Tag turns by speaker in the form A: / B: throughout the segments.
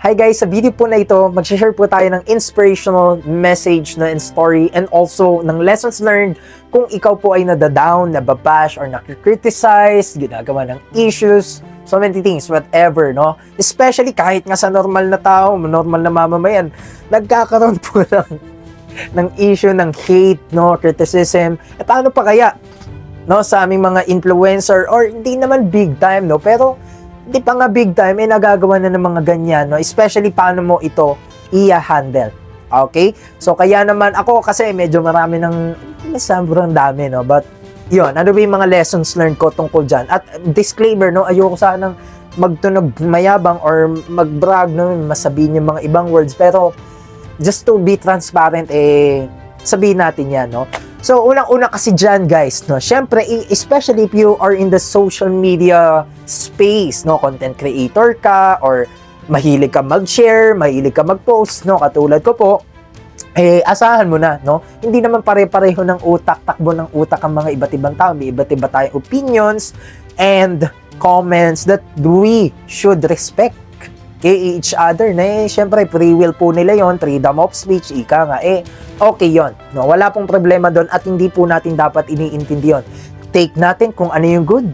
A: Hi guys, sa video po na ito, mag-share po tayo ng inspirational message and story and also ng lessons learned kung ikaw po ay nadadown, nababash, or nakikriticize, ginagawa ng issues, so many things, whatever, no? Especially kahit nga sa normal na tao, normal na mamamayan, nagkakaroon po ng issue, ng hate, no? Criticism. E paano pa kaya, no? Sa aming mga influencer, or hindi naman big time, no? Pero hindi pa nga big time, nagagawa na ng mga ganyan, no? Especially paano mo ito i-handle. Okay? So, kaya naman ako kasi medyo marami sobrang dami, no? But, yun, ano ba yung mga lessons learned ko tungkol dyan? At disclaimer, no? Ayoko sanang magtunog mayabang or mag-brag, no? Masabihin yung mga ibang words. Pero, just to be transparent, sabihin natin yan, no? So, unang-una kasi dyan, guys, no? Siyempre, especially if you are in the social media space, no? Content creator ka, or mahilig ka mag-share, mahilig ka mag-post, no? Katulad ko po, asahan mo na, no? Hindi naman pare-pareho ng utak, takbo ng utak ang mga iba't ibang tao. May iba't iba tayong opinions and comments that we should respect kay each other na syempre free will po nila yon, freedom of speech, ika nga okay yon, no? Wala pong problema doon at hindi po natin dapat iniintindi yon. Take natin kung ano yung good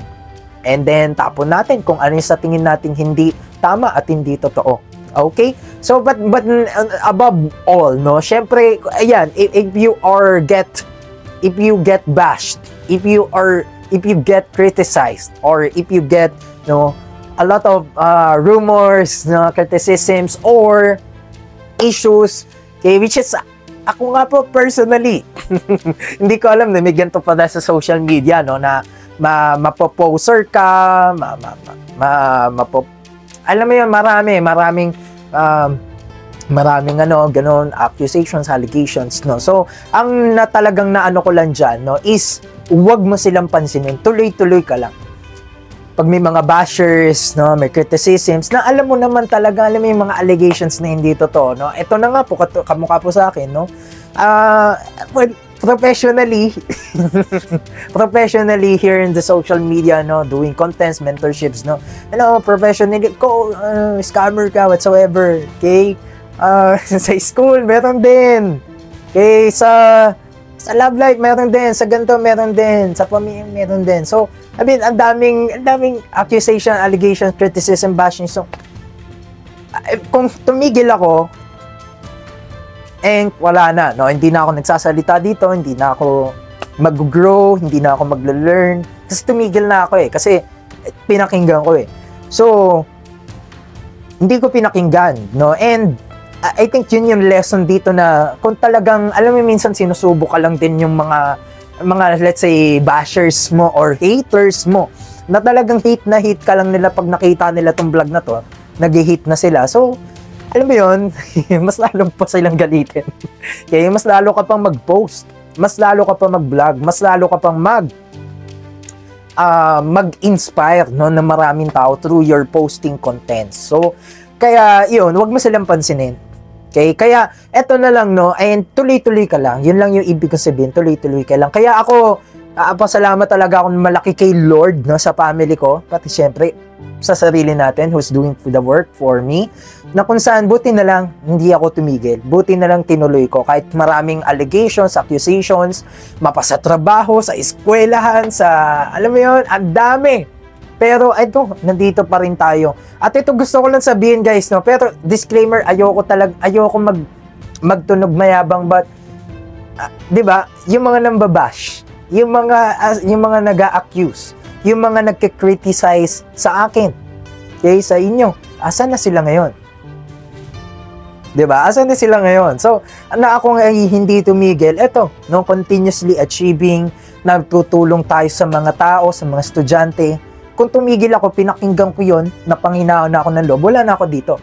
A: and then tapon natin kung ano yung sa tingin natin hindi tama at hindi totoo. Okay? So but above all, no, syempre ayan, if you get bashed, if you get criticized, or if you get, no, a lot of rumors, no, criticisms, or issues, okay, which is, ako nga po personally, hindi ko alam na may ganito pa sa social media, no, na mapoposer ka, alam mo yun, maraming ganon, accusations, allegations, no. So, ang talagang naano ko lang dyan, no, is, huwag mo silang pansinin, tuloy-tuloy ka lang. Pag may mga bashers, no, may criticisms, na alam mo naman talaga, alam mo yung mga allegations na hindi totoo, no? Ito na nga po, kamukha po sa akin, no? Well, professionally, professionally here in the social media, no, doing contents, mentorships, no? Professionally, scammer ka, whatsoever, okay? Sa school, meron din. Okay, sa love life, meron din. Sa ganito, meron din. Sa pamilya, meron din. So, I mean, ang daming accusation, allegation, criticism, bashing. So, kung tumigil ako, wala na, no? Hindi na ako nagsasalita dito, hindi na ako mag-grow, hindi na ako mag-learn. Kasi tumigil na ako kasi pinakinggan ko So, hindi ko pinakinggan, no? And, I think yun yung lesson dito na kung talagang, alam mo, minsan sinusubo ka lang din yung mga let's say bashers mo or haters mo na talagang hate ka lang nila pag nakita nila tong vlog na to, nag-hate na sila. So, alam mo yun, mas lalo pa silang galitin. Kaya mas lalo ka pang mag-post, mas lalo ka pang mag-vlog, mas lalo ka pang mag-inspire, no, na maraming tao through your posting contents. So, kaya yun, wag mo silang pansinin. Okay? Kaya, eto na lang, no, tuloy-tuloy ka lang. Yun lang yung ibig kong sabihin, tuloy-tuloy ka lang. Kaya ako, pasalamat talaga ako malaki kay Lord, no, sa family ko, pati syempre, sa sarili natin, who's doing the work for me, na kung saan, buti na lang, hindi ako tumigil. Buti na lang tinuloy ko. Kahit maraming allegations, accusations, mapasa trabaho, sa eskwelahan, alam mo yun, ang dami. Pero ito, nandito pa rin tayo. At ito gusto ko lang sabihin, guys, no. Pero disclaimer, ayoko magtunog mayabang, but 'di ba? Yung mga nambabash, yung mga naga-accuse, yung mga nagke-criticize sa akin, okay, sa inyo. Asan na sila ngayon? 'Di ba? Asan na sila ngayon? So, ako ay hindi tumigil. Ito, no, continuously achieving, nagtutulong tayo sa mga tao, sa mga estudyante. Kung tumigil ako, pinakinggan ko yun, napanghinaan na ako ng loob, wala na ako dito.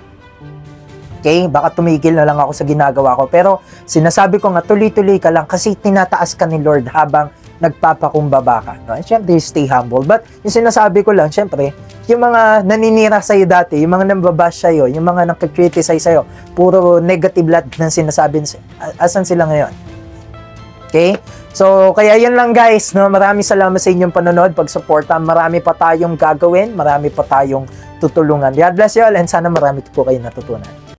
A: Okay? Baka tumigil na lang ako sa ginagawa ko. Pero sinasabi ko nga, tuloy-tuloy ka lang kasi tinataas ka ni Lord habang nagpapakumbaba ka. No? And syempre, stay humble. But yung sinasabi ko lang, syempre, yung mga naninira sa'yo dati, yung mga nambabash sa'yo, yung mga nakikriticize sa'yo, puro negative lahat ng sinasabi, asan sila ngayon? Okay? So, kaya yun lang, guys, no? Maraming salamat sa inyong panonood, pag-suporta. Marami pa tayong gagawin, marami pa tayong tutulungan. God bless you all and sana marami po kayo natutunan.